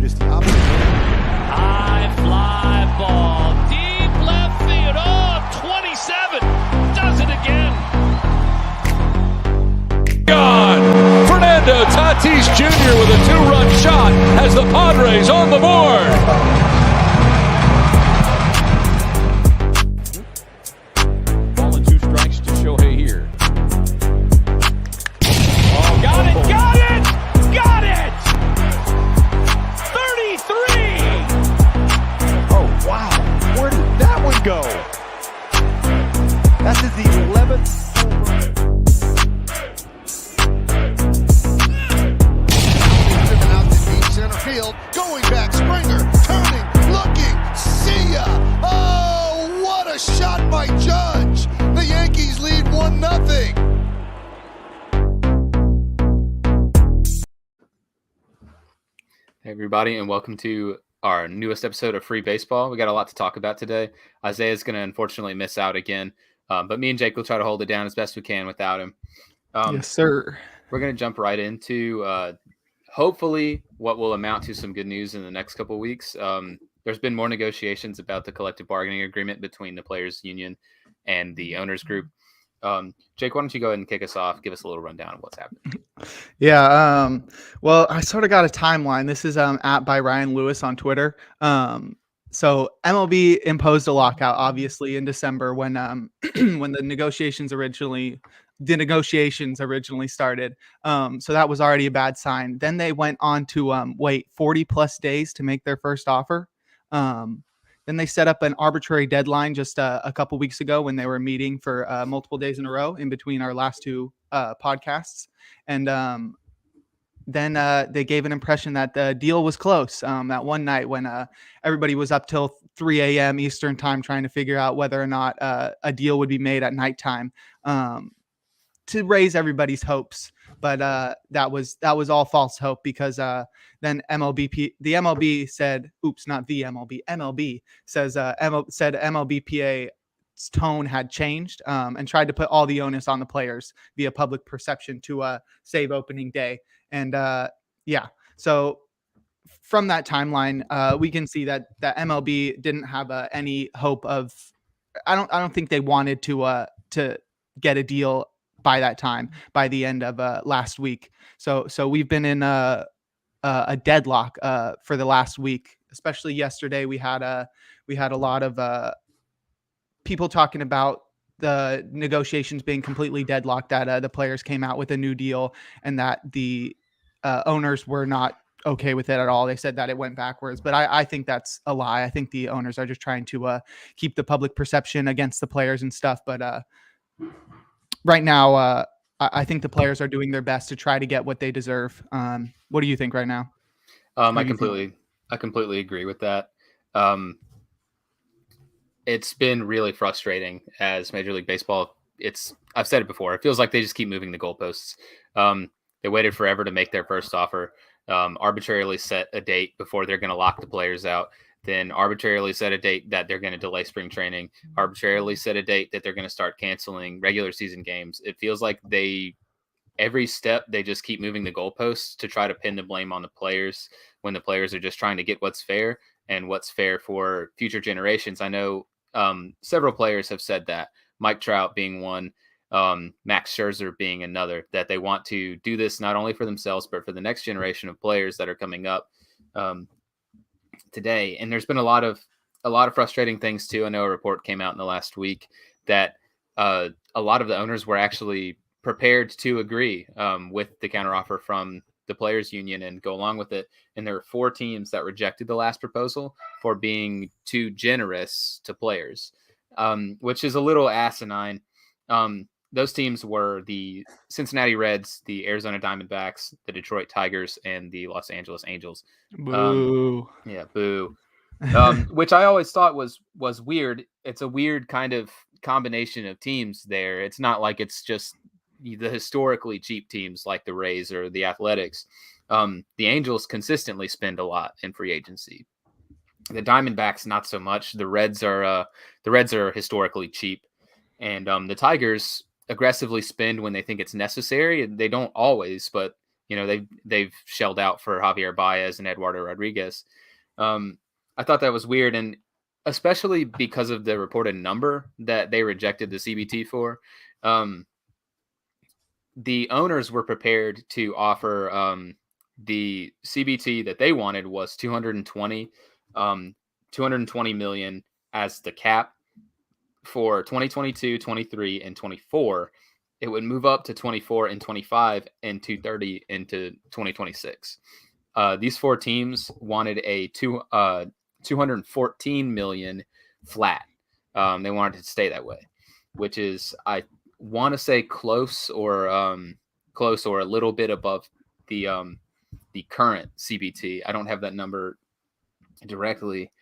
It's the opposite. High fly ball, deep left field. Oh, 27 does it again. Gone. Fernando Tatis Jr. with a 2-run shot has the Padres on the board. Ball and 2 strikes to Shohei here. Oh, got it, got it, got it! 33! Oh, wow. Where did that one go? That's his 11th. Driven out to deep center field. Going back, Springer, turning, looking, see ya! Oh, what a shot by Judge! The Yankees lead 1-0. Hey everybody, and welcome to our newest episode of Free Baseball. We got a lot to talk about today. Isaiah's going to unfortunately miss out again, but me and Jake will try to hold it down as best we can without him. Yes, sir. We're going to jump right into hopefully what will amount to some good news in the next couple of weeks. There's been more negotiations about the collective bargaining agreement between the players' union and the owners group. Jake, why don't you go ahead and kick us off? Give us a little rundown of what's happening. Yeah. Well, I sort of got a timeline. This is at by Ryan Lewis on Twitter. So MLB imposed a lockout, obviously, in December when when the negotiations originally started. So that was already a bad sign. Then they went on to wait 40 plus days to make their first offer. Then they set up an arbitrary deadline just a couple weeks ago when they were meeting for multiple days in a row in between our last two podcasts. And then they gave an impression that the deal was close that one night when everybody was up till 3 a.m. Eastern time trying to figure out whether or not a deal would be made at nighttime to raise everybody's hopes. But that was all false hope because then the MLB said, oops, not the MLB. MLB says said MLBPA's tone had changed and tried to put all the onus on the players via public perception to save opening day. And so from that timeline, we can see that MLB didn't have any hope of. I don't think they wanted to get a deal by that time, by the end of last week. So we've been in a deadlock for the last week. Especially yesterday, we had a lot of people talking about the negotiations being completely deadlocked. That the players came out with a new deal, and that the owners were not okay with it at all. They said that it went backwards, but I think that's a lie. I think the owners are just trying to keep the public perception against the players and stuff. But right now, I think the players are doing their best to try to get what they deserve. What do you think right now? I completely agree with that. It's been really frustrating as Major League Baseball. I've said it before. It feels like they just keep moving the goalposts. They waited forever to make their first offer, arbitrarily set a date before they're going to lock the players out. Then arbitrarily set a date that they're going to delay spring training, arbitrarily set a date that they're going to start canceling regular season games. It feels like every step, they just keep moving the goalposts to try to pin the blame on the players when the players are just trying to get what's fair and what's fair for future generations. I know several players have said that, Mike Trout being one, Max Scherzer being another, that they want to do this not only for themselves, but for the next generation of players that are coming up today. And there's been a lot of frustrating things too. I know a report came out in the last week that a lot of the owners were actually prepared to agree with the counteroffer from the players union and go along with it. And there were 4 teams that rejected the last proposal for being too generous to players, which is a little asinine. Those teams were the Cincinnati Reds, the Arizona Diamondbacks, the Detroit Tigers, and the Los Angeles Angels. Boo. Boo. Which I always thought was weird. It's a weird kind of combination of teams there. It's not like it's just the historically cheap teams like the Rays or the Athletics. The Angels consistently spend a lot in free agency. The Diamondbacks, not so much. The Reds are historically cheap. And the Tigers aggressively spend when they think it's necessary. They don't always, but they've shelled out for Javier Baez and Eduardo Rodriguez. I thought that was weird, and especially because of the reported number that they rejected the CBT for. The owners were prepared to offer the CBT that they wanted was 220 million as the cap for 2022, 23, and 24. It would move up to 24 and 25 and 230 into 2026. These four teams wanted a 214 million flat. They wanted it to stay that way, which is, I want to say, close or a little bit above the current CBT. I don't have that number directly,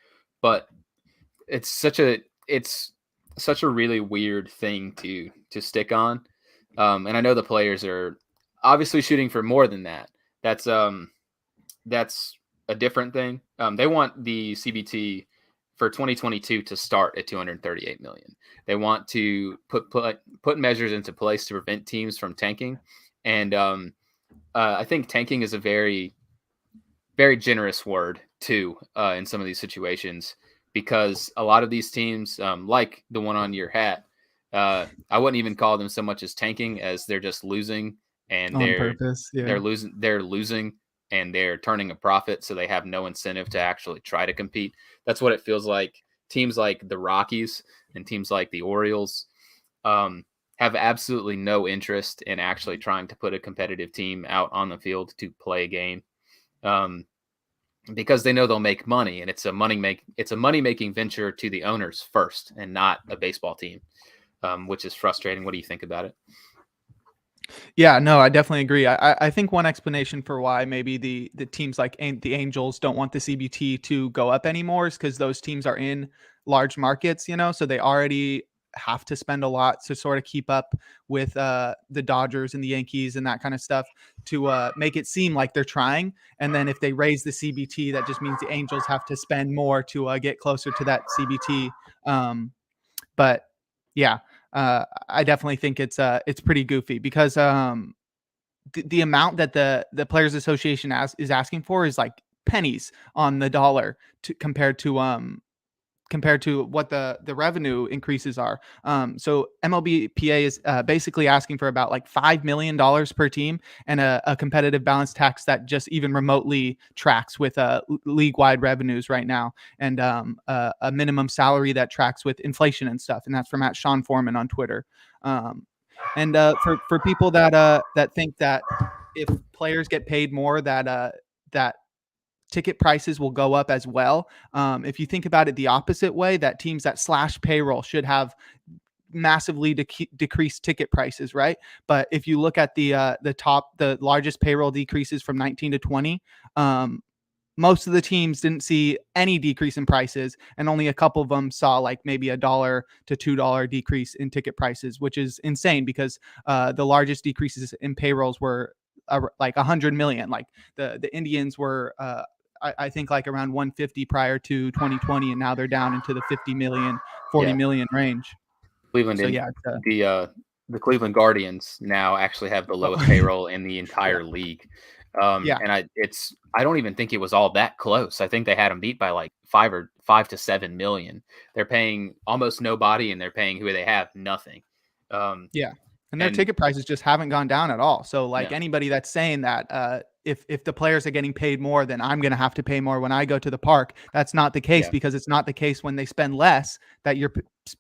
but it's such a really weird thing to stick on. And I know the players are obviously shooting for more than that. That's a different thing. They want the CBT for 2022 to start at 238 million. They want to put measures into place to prevent teams from tanking. And I think tanking is a very, very generous word too, in some of these situations, because a lot of these teams, like the one on your hat, I wouldn't even call them so much as tanking as they're just losing, and they're losing and they're turning a profit, so they have no incentive to actually try to compete. That's what it feels like. Teams like the Rockies and teams like the Orioles have absolutely no interest in actually trying to put a competitive team out on the field to play a game, because they know they'll make money, and it's a money-making venture to the owners first, and not a baseball team, which is frustrating. What do you think about it? Yeah, no, I definitely agree. I think one explanation for why maybe the teams like the Angels don't want the CBT to go up anymore is because those teams are in large markets, so they already have to spend a lot to sort of keep up with the Dodgers and the Yankees and that kind of stuff to make it seem like they're trying. And then if they raise the CBT, that just means the Angels have to spend more to get closer to that CBT. But yeah. I definitely think it's pretty goofy because the amount that the Players Association is asking for is like pennies on the dollar compared to what the revenue increases are. So MLBPA is basically asking for about like $5 million per team and a competitive balance tax that just even remotely tracks with league-wide revenues right now, and a minimum salary that tracks with inflation and stuff. And that's from @Sean Foreman on Twitter. And for people that think that if players get paid more, that ticket prices will go up as well. If you think about it the opposite way, that teams that slash payroll should have massively decreased ticket prices, right? But if you look at the largest payroll decreases from 19 to 20, most of the teams didn't see any decrease in prices, and only a couple of them saw like maybe $1 to $2 decrease in ticket prices, which is insane because the largest decreases in payrolls were like 100 million. Like the Indians were I think like around 150 prior to 2020, and now they're down into the 50 million, 40 million range. Cleveland, so, the Cleveland Guardians now actually have the lowest payroll in the entire league. And I don't even think it was all that close. I think they had them beat by like 5 to 7 million. They're paying almost nobody, and they're paying who they have nothing. And their ticket prices just haven't gone down at all. So like anybody that's saying that if the players are getting paid more, then I'm going to have to pay more when I go to the park. That's not the case, because it's not the case when they spend less that you're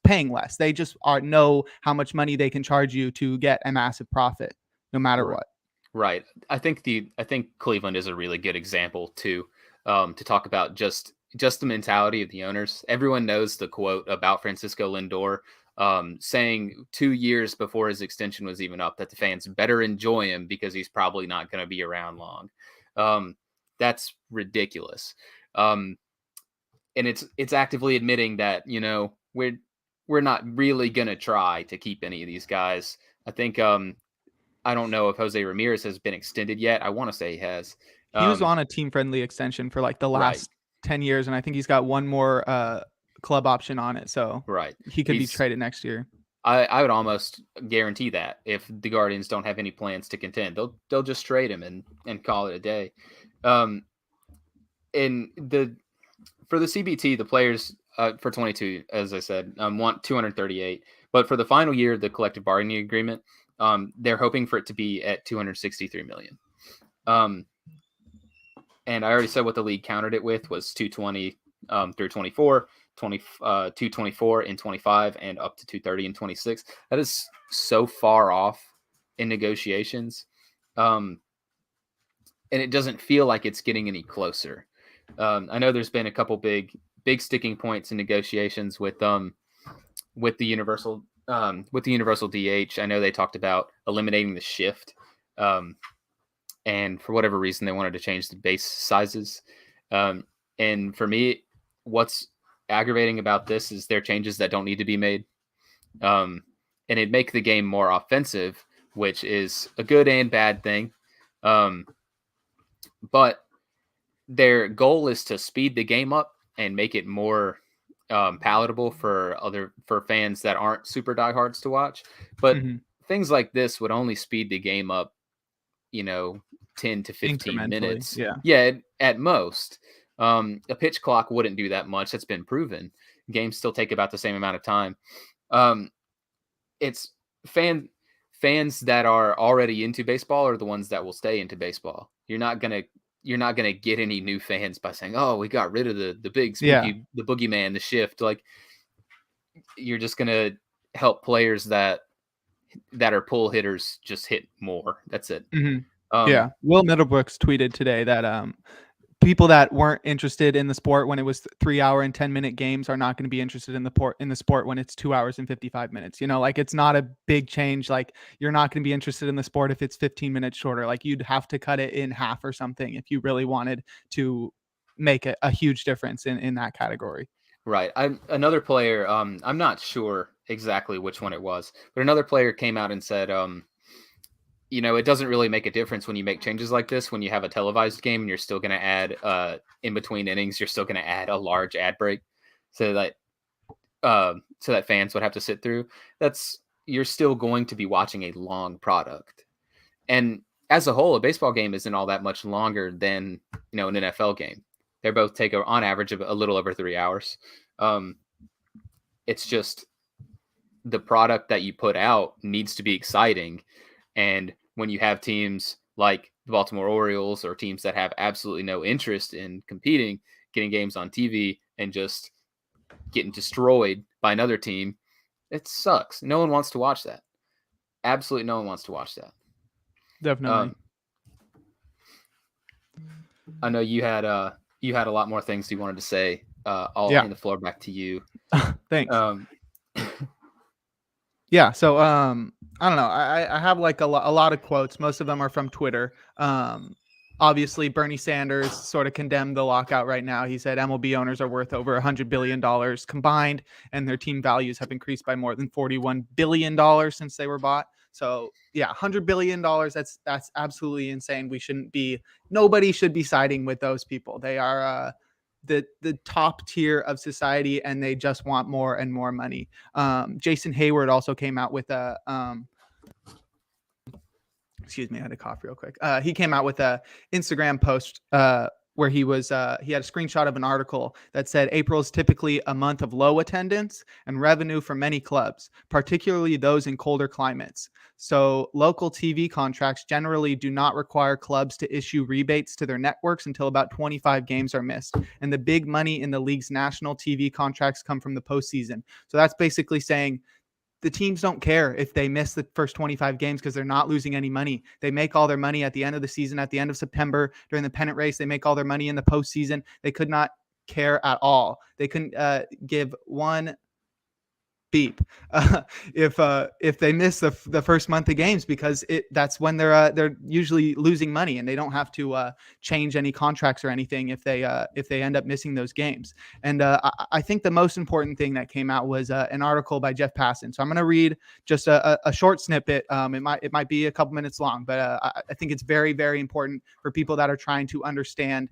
paying less. They just know how much money they can charge you to get a massive profit no matter what. Right. I think Cleveland is a really good example to talk about just the mentality of the owners. Everyone knows the quote about Francisco Lindor saying 2 years before his extension was even up that the fans better enjoy him because he's probably not going to be around long. That's ridiculous. And it's actively admitting that, we're not really going to try to keep any of these guys. I think, I don't know if Jose Ramirez has been extended yet. I want to say he has. He was on a team-friendly extension for like the last 10 years, and I think he's got one more club option on it, so he could be traded next year. I would almost guarantee that if the Guardians don't have any plans to contend, they'll just trade him and call it a day. For the CBT, the players for 22, as I said, want 238, but for the final year of the collective bargaining agreement, they're hoping for it to be at 263 million. And I already said what the league countered it with was 220 through 24, 224 in 25, and up to 230 in 26. That is so far off in negotiations. And it doesn't feel like it's getting any closer. I know there's been a couple big sticking points in negotiations with the universal DH. I know they talked about eliminating the shift. And for whatever reason, they wanted to change the base sizes. And for me, what's aggravating about this is there are changes that don't need to be made. And it'd make the game more offensive, which is a good and bad thing. But their goal is to speed the game up and make it more palatable for fans that aren't super diehards to watch. But things like this would only speed the game up, 10 to 15 minutes. Yeah, at most. A pitch clock wouldn't do that much. That's been proven. Games still take about the same amount of time. It's fans that are already into baseball are the ones that will stay into baseball. You're not gonna get any new fans by saying, "Oh, we got rid of the big spooky, the boogeyman, the shift." Like, you're just gonna help players that are pull hitters just hit more. That's it. Will Middlebrooks tweeted today that people that weren't interested in the sport when it was 3 hour and 10-minute games are not going to be interested in the sport when it's 2 hours and 55 minutes. Like, it's not a big change. Like, you're not going to be interested in the sport if it's 15 minutes shorter. Like, you'd have to cut it in half or something if you really wanted to make a huge difference in that category. Right. Another player, I'm not sure exactly which one it was, but another player came out and said, it doesn't really make a difference when you make changes like this, when you have a televised game and you're still going to add in between innings, you're still going to add a large ad break so that fans would have to sit through. You're still going to be watching a long product. And as a whole, a baseball game isn't all that much longer than, an NFL game. They both take on average a little over 3 hours. It's just the product that you put out needs to be exciting. And when you have teams like the Baltimore Orioles or teams that have absolutely no interest in competing, getting games on TV and just getting destroyed by another team, it sucks. No one wants to watch that. Absolutely no one wants to watch that. Definitely. I know you had a lot more things you wanted to say. I'll hand the floor back to you. Thanks. Yeah. So, I don't know. I have like a lot of quotes. Most of them are from Twitter. Obviously, Bernie Sanders sort of condemned the lockout right now. He said MLB owners are worth over $100 billion combined, and their team values have increased by more than $41 billion since they were bought. So, yeah, $100 billion. That's absolutely insane. Nobody should be siding with those people. They are the top tier of society, and they just want more and more money. Jason Hayward also came out with a excuse me, I had to cough real quick. He came out with a Instagram post where he had a screenshot of an article that said April is typically a month of low attendance and revenue for many clubs, particularly those in colder climates. So local TV contracts generally do not require clubs to issue rebates to their networks until about 25 games are missed. And the big money in the league's national TV contracts come from the postseason. So that's basically saying the teams don't care if they miss the first 25 games because they're not losing any money. They make all their money at the end of the season, at the end of September, during the pennant race. They make all their money in the postseason. They could not care at all. They couldn't give one beep if they miss the first month of games, because that's when they're usually losing money, and they don't have to change any contracts or anything if they end up missing those games. And I think the most important thing that came out was an article by Jeff Passan. So I'm going to read just a short snippet. It might be a couple minutes long, but I think it's very, very important for people that are trying to understand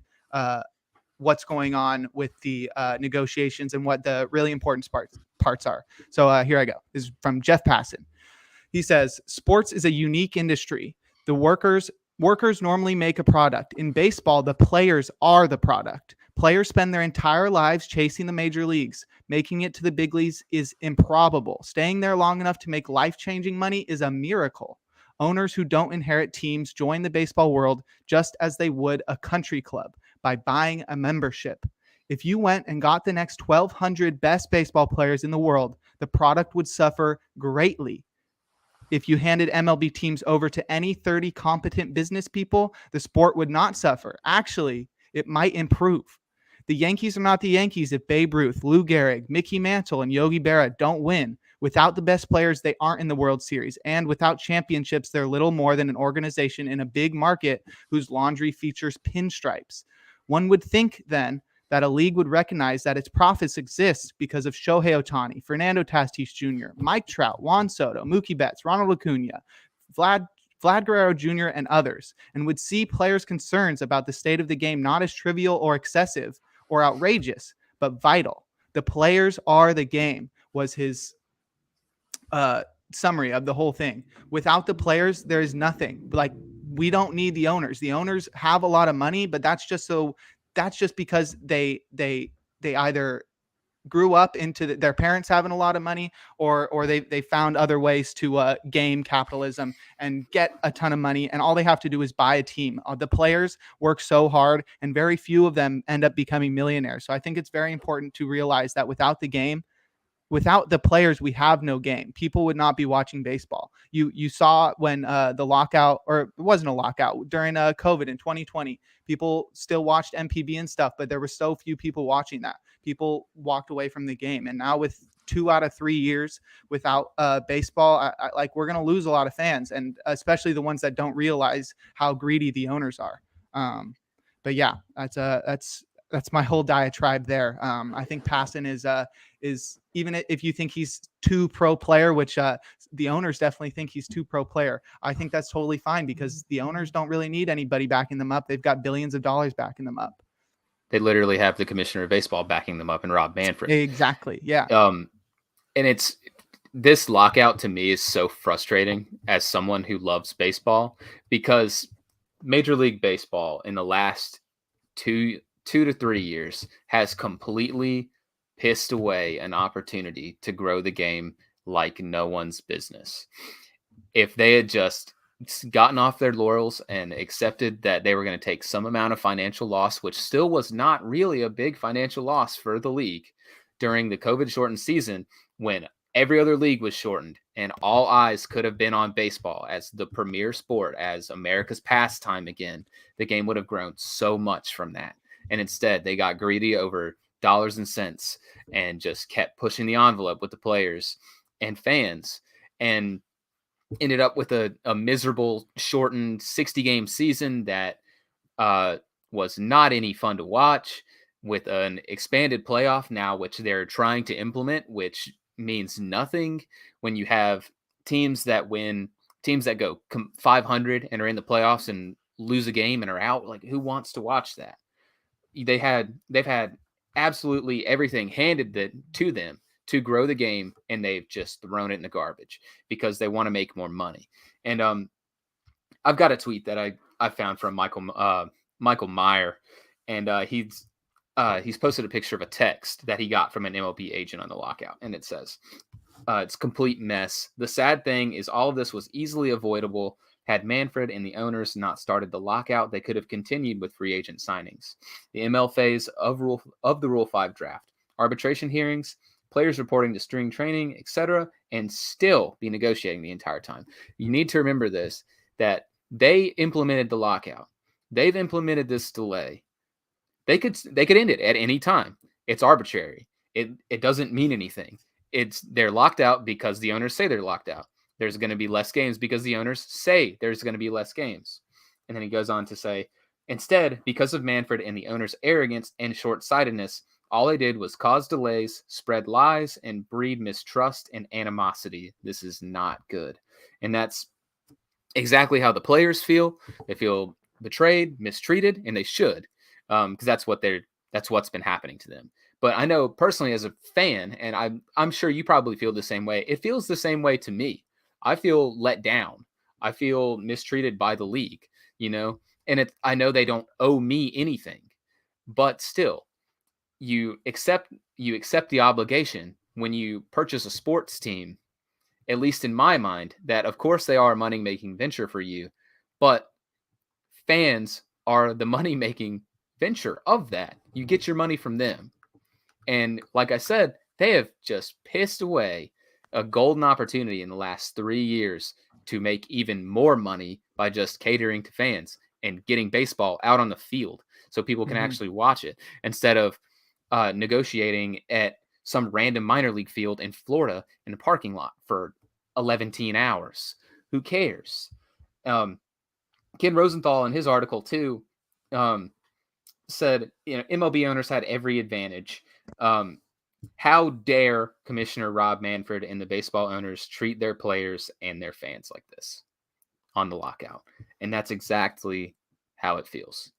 what's going on with the negotiations and what the really important parts are. So here I go. This is from Jeff Passan. He says, sports is a unique industry. The workers normally make a product. In baseball, the players are the product. Players spend their entire lives chasing the major leagues. Making it to the big leagues is improbable. Staying there long enough to make life-changing money is a miracle. Owners who don't inherit teams join the baseball world just as they would a country club, by buying a membership. If you went and got the next 1,200 best baseball players in the world, the product would suffer greatly. If you handed MLB teams over to any 30 competent business people, the sport would not suffer. Actually, it might improve. The Yankees are not the Yankees if Babe Ruth, Lou Gehrig, Mickey Mantle, and Yogi Berra don't win. Without the best players, they aren't in the World Series. And without championships, they're little more than an organization in a big market whose laundry features pinstripes. One would think, then, that a league would recognize that its profits exist because of Shohei Ohtani, Fernando Tatis Jr., Mike Trout, Juan Soto, Mookie Betts, Ronald Acuna, Vlad Guerrero Jr., and others, and would see players' concerns about the state of the game not as trivial or excessive or outrageous, but vital. The players are the game, was his summary of the whole thing. Without the players, there is nothing. Like, we don't need the owners. The owners have a lot of money, but that's just because they either grew up into their parents having a lot of money, or they found other ways to game capitalism and get a ton of money, and all they have to do is buy a team. The players work so hard, and very few of them end up becoming millionaires. So I think it's very important to realize that without the players, we have no game. People would not be watching baseball. You saw when the lockout, or it wasn't a lockout, during COVID in 2020, people still watched MPB and stuff, but there were so few people watching that. People walked away from the game. And now with 2 out of 3 years without baseball, we're going to lose a lot of fans, and especially the ones that don't realize how greedy the owners are. But yeah, that's my whole diatribe there. I think Passan is, even if you think he's too pro player, which the owners definitely think he's too pro player, I think that's totally fine, because the owners don't really need anybody backing them up. They've got billions of dollars backing them up. They literally have the commissioner of baseball backing them up, and Rob Manfred. Exactly. Yeah. And this lockout to me is so frustrating as someone who loves baseball, because Major League Baseball in the last 2 to 3 years has completely pissed away an opportunity to grow the game like no one's business. If they had just gotten off their laurels and accepted that they were going to take some amount of financial loss, which still was not really a big financial loss for the league during the COVID shortened season, when every other league was shortened and all eyes could have been on baseball as the premier sport, as America's pastime again, the game would have grown so much from that. And instead, they got greedy over dollars and cents and just kept pushing the envelope with the players and fans, and ended up with a miserable shortened 60-game season that was not any fun to watch, with an expanded playoff now, which they're trying to implement, which means nothing when you have teams that go 500 and are in the playoffs and lose a game and are out. Like, who wants to watch that? They've had absolutely everything handed to them to grow the game, and they've just thrown it in the garbage because they want to make more money. And I've got a tweet that I found from Michael Meyer, and he's posted a picture of a text that he got from an MLB agent on the lockout, and it says, it's a complete mess. The sad thing is all of this was easily avoidable. Had Manfred and the owners not started the lockout, they could have continued with free agent signings, the ML phase of the Rule 5 draft, arbitration hearings, players reporting to spring training, etc., and still be negotiating the entire time. You need to remember this, that they implemented the lockout. They've implemented this delay. They could end it at any time. It's arbitrary. It doesn't mean anything. They're locked out because the owners say they're locked out. There's going to be less games because the owners say there's going to be less games. And then he goes on to say, instead, because of Manfred and the owners' arrogance and short-sightedness, all they did was cause delays, spread lies, and breed mistrust and animosity. This is not good. And that's exactly how the players feel. They feel betrayed, mistreated, and they should, because that's what they're That's what's been happening to them. But I know personally as a fan, and I'm sure you probably feel the same way. It feels the same way to me. I feel let down. I feel mistreated by the league, and I know they don't owe me anything, but still you accept the obligation when you purchase a sports team, at least in my mind, that of course they are a money-making venture for you, but fans are the money-making venture of that. You get your money from them. And like I said, they have just pissed away a golden opportunity in the last 3 years to make even more money by just catering to fans and getting baseball out on the field so people can actually watch it instead of negotiating at some random minor league field in Florida in a parking lot for 11 hours. Who cares? Ken Rosenthal in his article too said, MLB owners had every advantage. How dare Commissioner Rob Manfred and the baseball owners treat their players and their fans like this on the lockout? And that's exactly how it feels.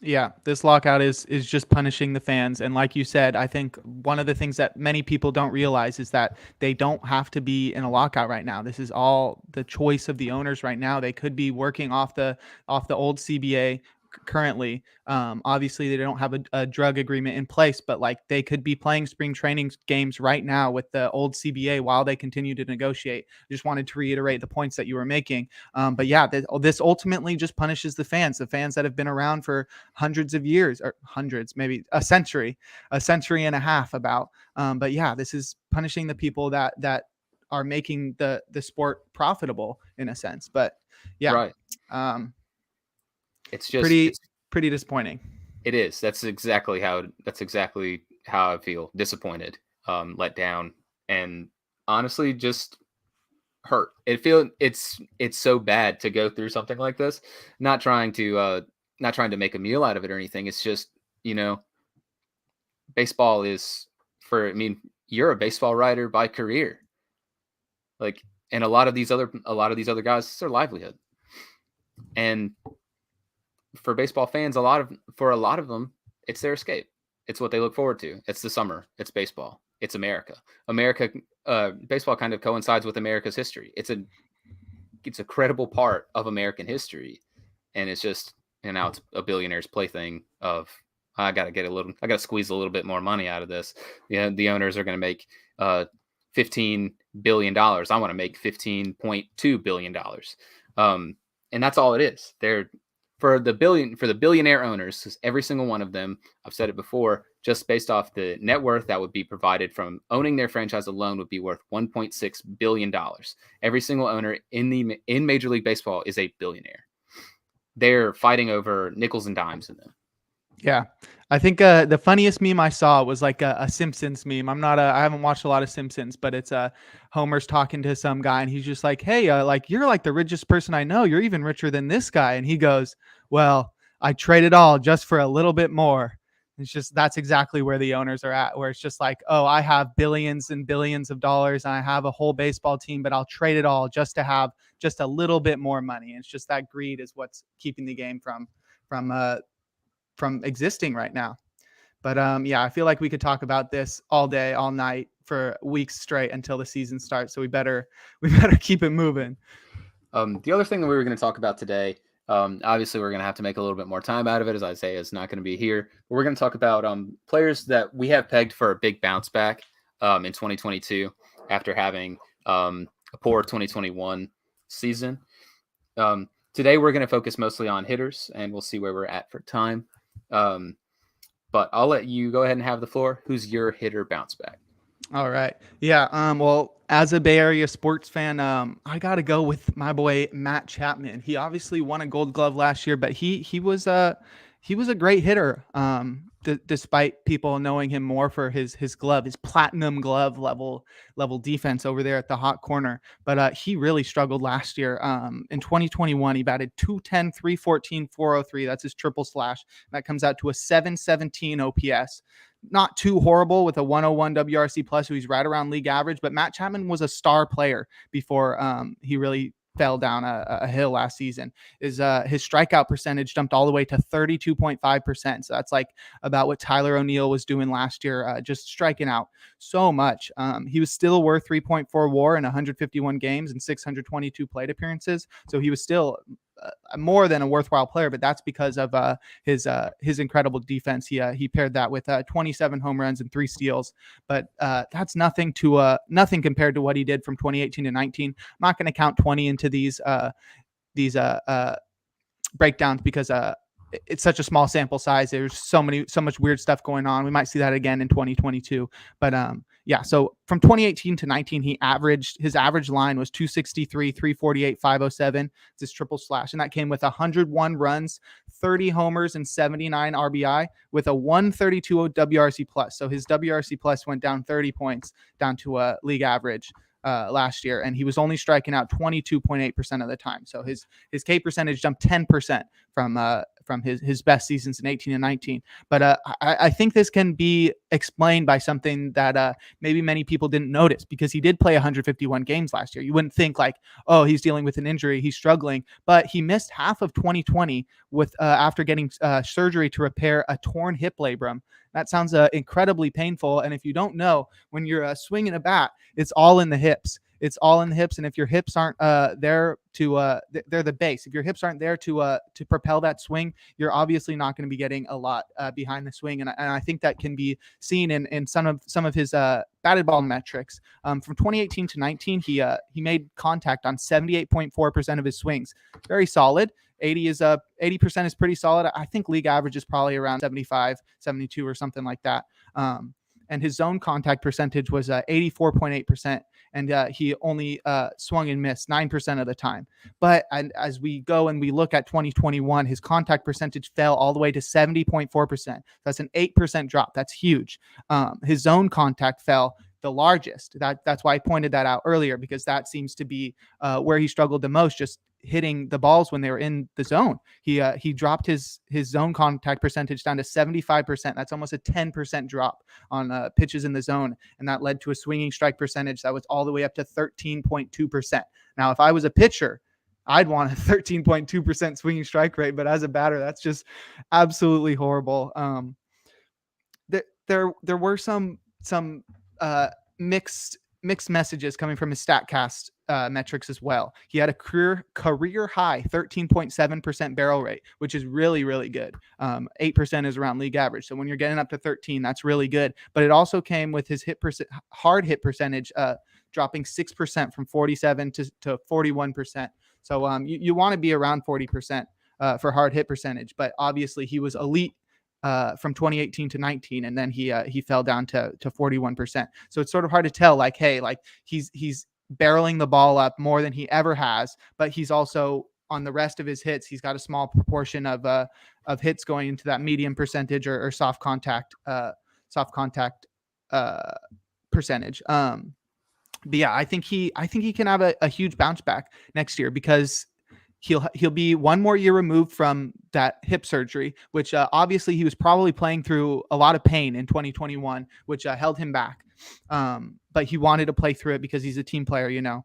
Yeah, this lockout is just punishing the fans. And like you said, I think one of the things that many people don't realize is that they don't have to be in a lockout right now. This is all the choice of the owners right now. They could be working off the old CBA currently. Obviously they don't have a drug agreement in place, but like they could be playing spring training games right now with the old CBA while they continue to negotiate. Just wanted to reiterate the points that you were making. But yeah, this ultimately just punishes the fans that have been around for hundreds of years, or hundreds, maybe a century and a half about. But yeah, this is punishing the people that are making the sport profitable in a sense. But yeah, right. It's just pretty disappointing. It is. That's exactly how I feel. Disappointed, let down, and honestly just hurt. It's so bad to go through something like this. Not trying to make a meal out of it or anything. It's just, baseball is you're a baseball writer by career. Like, and a lot of these other guys, it's their livelihood. And for baseball fans, for a lot of them, it's their escape. It's what they look forward to. It's the summer. It's baseball. It's America. Baseball kind of coincides with America's history. It's a credible part of American history, and it's just, now it's a billionaire's plaything of, I got to squeeze a little bit more money out of this. The owners are going to make $15 billion. I want to make $15.2 billion. And that's all it is. For the billionaire owners, 'cause every single one of them, I've said it before, just based off the net worth that would be provided from owning their franchise alone would be worth $1.6 billion. Every single owner in Major League Baseball is a billionaire. They're fighting over nickels and dimes in them. Yeah. I think the funniest meme I saw was like a Simpsons meme. I haven't watched a lot of Simpsons, but it's Homer's talking to some guy and he's just like, hey, like you're like the richest person I know. You're even richer than this guy. And he goes, well, I traded all just for a little bit more. It's just, that's exactly where the owners are at, where it's just like, oh, I have billions and billions of dollars and I have a whole baseball team, but I'll trade it all just to have just a little bit more money. And it's just that greed is what's keeping the game from existing right now. But yeah, I feel like we could talk about this all day, all night for weeks straight until the season starts. So we better keep it moving. The other thing that we were going to talk about today, obviously we're going to have to make a little bit more time out of it, as Isaiah is not going to be here. But we're going to talk about players that we have pegged for a big bounce back in 2022 after having a poor 2021 season. Today we're going to focus mostly on hitters, and we'll see where we're at for time. But I'll let you go ahead and have the floor. Who's your hitter bounce back? All right. Yeah. Well, as a Bay Area sports fan, I got to go with my boy, Matt Chapman. He obviously won a Gold Glove last year, but he was a great hitter. Despite people knowing him more for his glove, his platinum glove level defense over there at the hot corner. But he really struggled last year. In 2021, he batted .210, .314, .403. That's his triple slash. That comes out to a .717 OPS. Not too horrible with a 101 WRC plus, so he's right around league average. But Matt Chapman was a star player before he really fell down a hill last season. Is his strikeout percentage jumped all the way to 32.5%. So that's like about what Tyler O'Neill was doing last year, just striking out so much. He was still worth 3.4 WAR in 151 games and 622 plate appearances. So he was still more than a worthwhile player, but that's because of his incredible defense. He paired that with 27 home runs and 3 steals, but that's nothing compared to what he did from 2018 to 19. I'm not going to count 20 into these breakdowns because it's such a small sample size. There's so much weird stuff going on. We might see that again in 2022. But so from 2018 to 19, his average line was 263, 348, 507. It's his triple slash. And that came with 101 runs, 30 homers, and 79 RBI with a 132 WRC plus. So his WRC plus went down 30 points down to a league average last year, and he was only striking out 22.8% of the time. So his K percentage jumped 10% from his best seasons in 18 and 19. But I think this can be explained by something that maybe many people didn't notice, because he did play 151 games last year. You wouldn't think like, oh, he's dealing with an injury, he's struggling, but he missed half of 2020 with after getting surgery to repair a torn hip labrum. That sounds incredibly painful. And if you don't know, when you're swinging a bat, it's all in the hips. It's all in the hips. And if your hips aren't there to, they're the base. If your hips aren't there to propel that swing, you're obviously not going to be getting a lot behind the swing. And I think that can be seen in some of his batted ball metrics. From 2018 to 19, he made contact on 78.4% of his swings. Very solid. 80% is pretty solid. I think league average is probably around 75, 72 or something like that. And his zone contact percentage was 84.8%. And he only swung and missed 9% of the time. But as we go and we look at 2021, his contact percentage fell all the way to 70.4%. That's an 8% drop. That's huge. His zone contact fell the largest. That's why I pointed that out earlier, because that seems to be where he struggled the most, just hitting the balls when they were in the zone. He dropped his zone contact percentage down to 75%. That's almost a 10% drop on pitches in the zone. And that led to a swinging strike percentage that was all the way up to 13.2%. Now, if I was a pitcher, I'd want a 13.2% swinging strike rate, but as a batter, that's just absolutely horrible. There were some mixed messages coming from his StatCast metrics as well. He had a career high 13.7% barrel rate, which is really, really good. 8% is around league average. So when you're getting up to 13, that's really good. But it also came with his hard hit percentage dropping 6% from 47 to 41%. So you want to be around 40% for hard hit percentage. But obviously he was elite from 2018 to 19, and then he fell down to 41%. So it's sort of hard to tell, like, hey, like he's barreling the ball up more than he ever has, but he's also on the rest of his hits, he's got a small proportion of hits going into that medium percentage or soft contact percentage. But yeah, I think he can have a huge bounce back next year, because he'll be one more year removed from that hip surgery, which obviously he was probably playing through a lot of pain in 2021, which held him back. But he wanted to play through it because he's a team player, you know.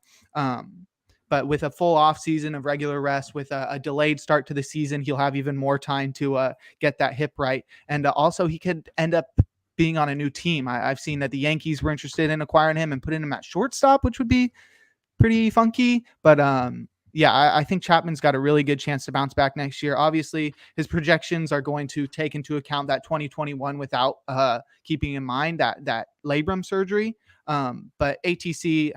But with a full off season of regular rest, with a delayed start to the season, he'll have even more time to get that hip right. And also he could end up being on a new team. I've seen that the Yankees were interested in acquiring him and putting him at shortstop, which would be pretty funky. But I think Chapman's got a really good chance to bounce back next year. Obviously, his projections are going to take into account that 2021 without keeping in mind that labrum surgery. But ATC,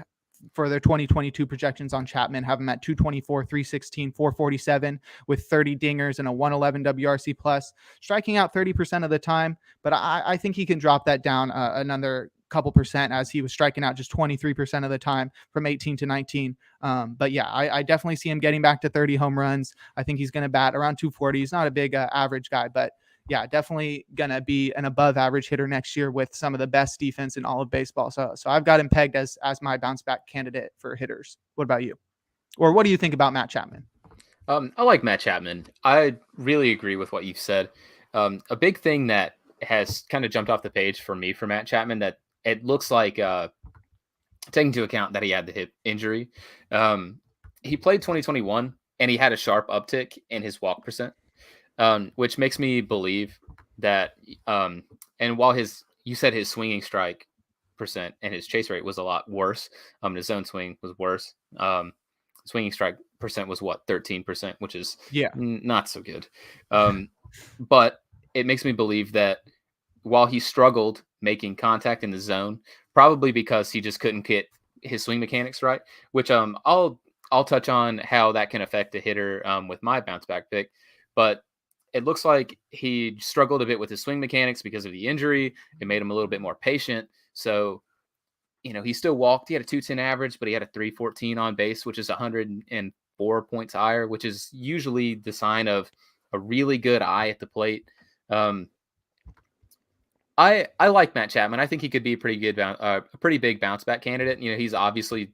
for their 2022 projections on Chapman, have him at 224, 316, 447 with 30 dingers and a 111 WRC plus, striking out 30% of the time. But I think he can drop that down another couple percent, as he was striking out just 23% of the time from 18 to 19. But yeah, I definitely see him getting back to 30 home runs. I think he's going to bat around 240. He's not a big average guy, but yeah, definitely going to be an above average hitter next year with some of the best defense in all of baseball. So I've got him pegged as my bounce back candidate for hitters. What about you? Or what do you think about Matt Chapman? I like Matt Chapman. I really agree with what you've said. A big thing that has kind of jumped off the page for me for Matt Chapman, that it looks like, taking into account that he had the hip injury, he played 2021 and he had a sharp uptick in his walk percent, which makes me believe that. And while you said his swinging strike percent and his chase rate was a lot worse. His zone swing was worse. Swinging strike percent was what, 13%, which is not so good. But it makes me believe that while he struggled making contact in the zone, probably because he just couldn't get his swing mechanics right, which I'll touch on how that can affect a hitter with my bounce back pick. But it looks like he struggled a bit with his swing mechanics because of the injury. It made him a little bit more patient. So, he still walked. He had a 210 average, but he had a 314 on base, which is 104 points higher, which is usually the sign of a really good eye at the plate. I like Matt Chapman. I think he could be a pretty big bounce back candidate. He's obviously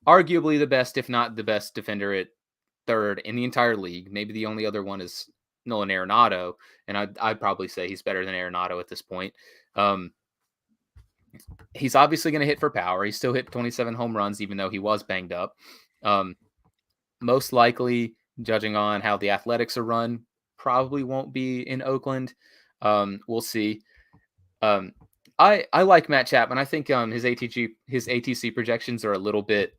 arguably the best, if not the best defender at third in the entire league. Maybe the only other one is Nolan Arenado, and I'd probably say he's better than Arenado at this point. He's obviously going to hit for power. He still hit 27 home runs, even though he was banged up. Most likely, judging on how the Athletics are run, probably won't be in Oakland. We'll see. I like Matt Chapman. I think his ATC projections are a little bit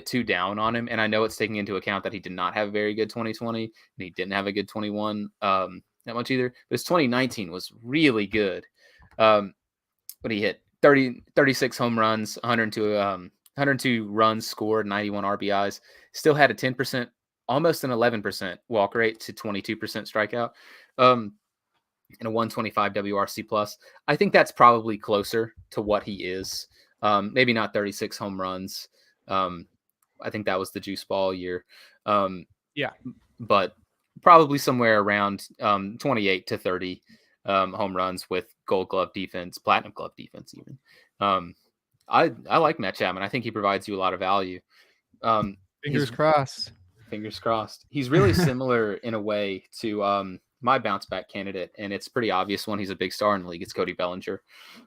too down on him, and I know it's taking into account that he did not have a very good 2020 and he didn't have a good 21 that much either. But his 2019 was really good. When he hit 36 home runs, 102 runs scored, 91 RBIs, still had a 10%, almost an 11% walk rate to 22% strikeout, and a 125 WRC plus. I think that's probably closer to what he is. Maybe not 36 home runs. I think that was the juice ball year. But probably somewhere around 28 to 30 home runs with Gold Glove defense, Platinum Glove defense even. I like Matt Chapman. I think he provides you a lot of value. Fingers crossed. Fingers crossed. He's really similar in a way to my bounce back candidate, and it's pretty obvious when he's a big star in the league. It's Cody Bellinger.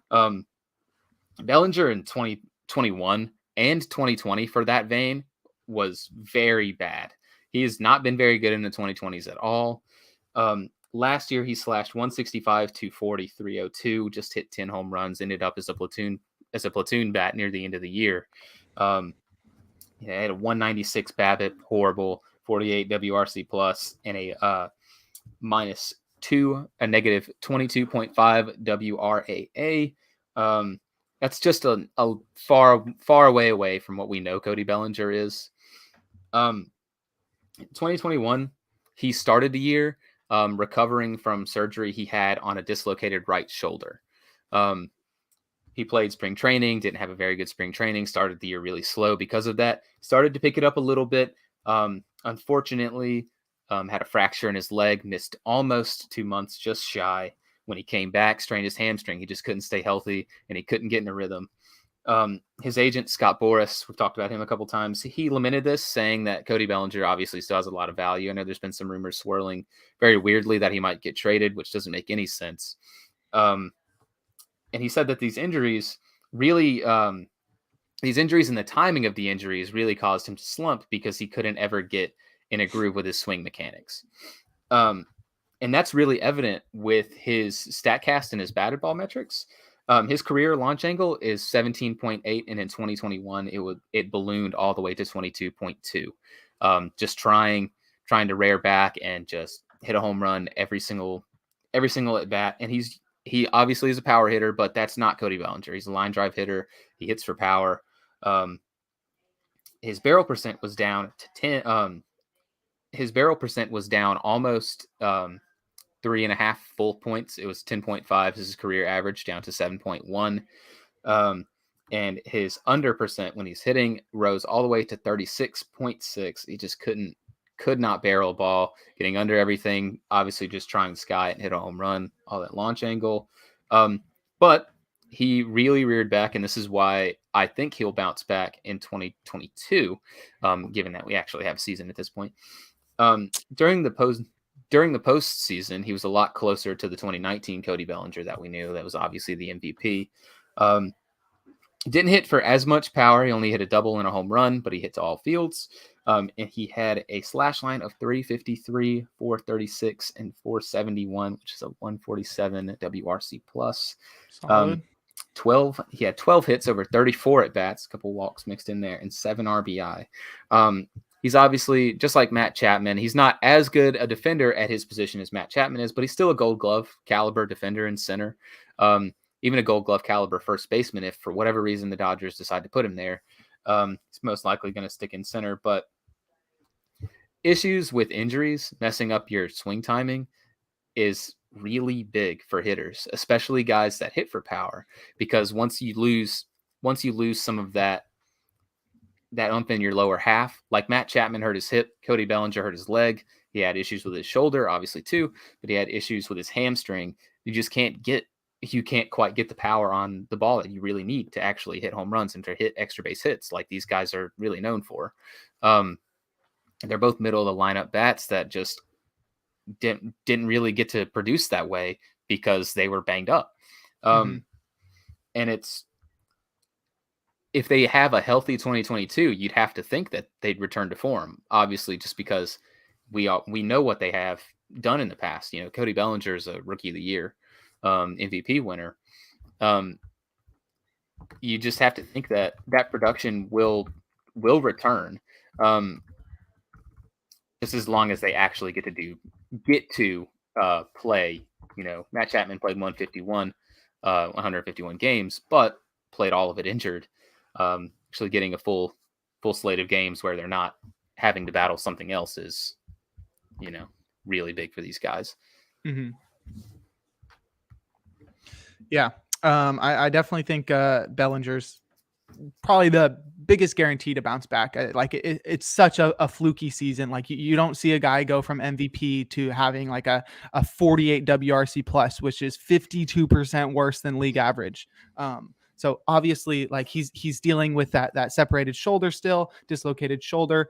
Bellinger in 2021 and 2020 for that vein was very bad. He has not been very good in the 2020s at all. Last year, he slashed 165, 240, 302, just hit 10 home runs, ended up as a platoon bat near the end of the year. He had a 196 BABIP, horrible, 48 WRC plus, and a negative 22.5 WRAA. That's just a far away from what we know Cody Bellinger is. 2021, he started the year recovering from surgery he had on a dislocated right shoulder. He played spring training, didn't have a very good spring training, started the year really slow because of that, started to pick it up a little bit. Unfortunately, had a fracture in his leg, missed almost 2 months, just shy. When he came back, strained his hamstring. He just couldn't stay healthy, and he couldn't get in a rhythm. His agent, Scott Boras, we've talked about him a couple times. He lamented this, saying that Cody Bellinger obviously still has a lot of value. I know there's been some rumors swirling very weirdly that he might get traded, which doesn't make any sense. And he said that these injuries and the timing of the injuries really caused him to slump because he couldn't ever get in a groove with his swing mechanics. And that's really evident with his StatCast and his batted ball metrics. His career launch angle is 17.8, and in 2021 it ballooned all the way to 22.2. Just trying to rear back and just hit a home run every single at bat. And he obviously is a power hitter, but that's not Cody Bellinger. He's a line drive hitter. He hits for power. His barrel percent was down to 10. His barrel percent was down almost 3.5 full points. It was 10.5 as his career average, down to 7.1. And his under percent when he's hitting rose all the way to 36.6. He just could not barrel a ball, getting under everything, obviously just trying to sky it and hit a home run, all that launch angle. But he really reared back, and this is why I think he'll bounce back in 2022, given that we actually have a season at this point. During the postseason, he was a lot closer to the 2019 Cody Bellinger that we knew. That was obviously the MVP. Didn't hit for as much power. He only hit a double and a home run, but he hit to all fields. And he had a slash line of 353, 436, and 471, which is a 147 WRC plus. Solid. 12. He had 12 hits over 34 at bats, a couple walks mixed in there, and 7 RBI. He's obviously just like Matt Chapman. He's not as good a defender at his position as Matt Chapman is, but he's still a Gold Glove caliber defender in center. Even a Gold Glove caliber first baseman, if for whatever reason the Dodgers decide to put him there, he's most likely going to stick in center. But issues with injuries messing up your swing timing is really big for hitters, especially guys that hit for power, because once you lose some of that umph in your lower half, like Matt Chapman hurt his hip, Cody Bellinger hurt his leg, he had issues with his shoulder, obviously too, but he had issues with his hamstring. You can't quite get the power on the ball that you really need to actually hit home runs and to hit extra base hits like these guys are really known for. They're both middle of the lineup bats that just didn't really get to produce that way because they were banged up. And if they have a healthy 2022, you'd have to think that they'd return to form, obviously, just because we know what they have done in the past. You know, Cody Bellinger is a Rookie of the Year, MVP winner. You just have to think that production will return, just as long as they actually get to play. You know, Matt Chapman played 151 games, but played all of it injured. Actually getting a full slate of games where they're not having to battle something else is, you know, really big for these guys. Mm-hmm. Yeah. I definitely think Bellinger's probably the biggest guarantee to bounce back. It's such a fluky season. Like you don't see a guy go from MVP to having like a 48 WRC plus, which is 52% worse than league average. So obviously, like he's dealing with that separated shoulder still, dislocated shoulder.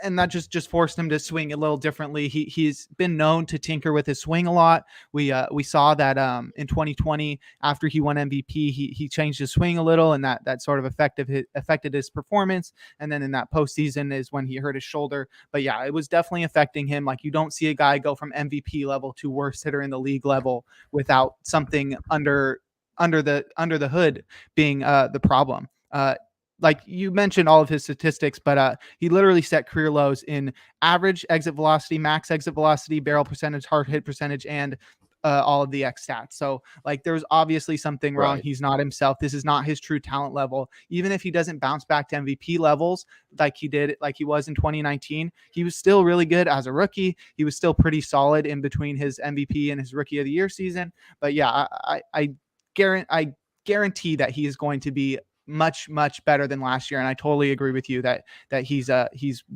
And that just forced him to swing a little differently. He's been known to tinker with his swing a lot. We saw that in 2020 after he won MVP, he changed his swing a little, and that sort of affected his performance. And then in that postseason is when he hurt his shoulder. But yeah, it was definitely affecting him. Like you don't see a guy go from MVP level to worst hitter in the league level without something under the hood being the problem. Like you mentioned all of his statistics, but he literally set career lows in average exit velocity, max exit velocity, barrel percentage, hard hit percentage, and all of the X stats. So like there's obviously something wrong. Right. He's not himself. This is not his true talent level. Even if he doesn't bounce back to MVP levels like he was in 2019, he was still really good as a rookie. He was still pretty solid in between his MVP and his Rookie of the Year season. But yeah, I guarantee that he is going to be much better than last year, and I totally agree with you that he's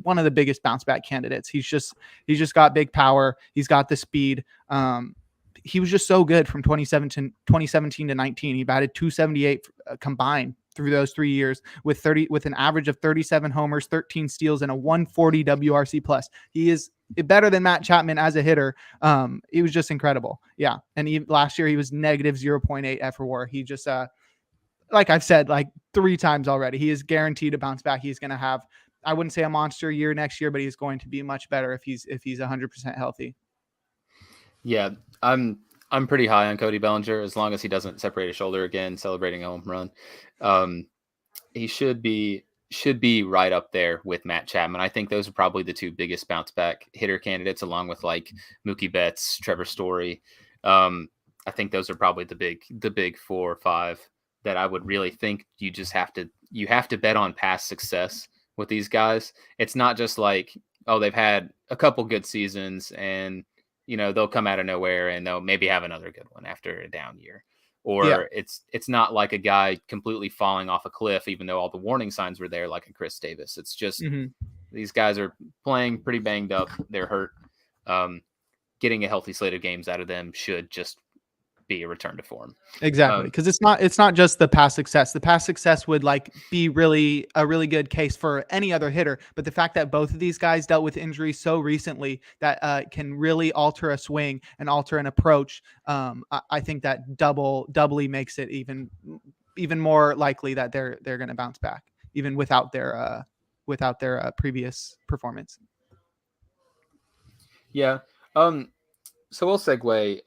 one of the biggest bounce back candidates. He's just got big power. He's got the speed. He was just so good from 2017 to 19. He batted 278 combined through those 3 years with an average of 37 homers, 13 steals, and a 140 WRC plus. He is better than Matt Chapman as a hitter. He was just incredible. Yeah, and last year he was negative 0.8 FWAR. He just like I've said like 3 times already, he is guaranteed to bounce back. He's going to have, I wouldn't say a monster year next year, but he's going to be much better if he's 100% healthy. Yeah, I'm pretty high on Cody Bellinger as long as he doesn't separate his shoulder again, celebrating a home run. He should be right up there with Matt Chapman. I think those are probably the 2 biggest bounce back hitter candidates, along with like Mookie Betts, Trevor Story. I think those are probably the big 4 or 5 that I would really think you have to bet on past success with these guys. It's not just like, oh, they've had a couple good seasons and, you know, they'll come out of nowhere and they'll maybe have another good one after a down year. Or it's not like a guy completely falling off a cliff, even though all the warning signs were there, like a Chris Davis. It's just these guys are playing pretty banged up. They're hurt. Getting a healthy slate of games out of them should just be a return to form. Exactly. Because it's not just the past success. The past success would like be a really good case for any other hitter. But the fact that both of these guys dealt with injuries so recently that can really alter a swing and alter an approach. I think that doubly makes it even even more likely that they're going to bounce back even without their previous performance. Yeah. So we'll segue.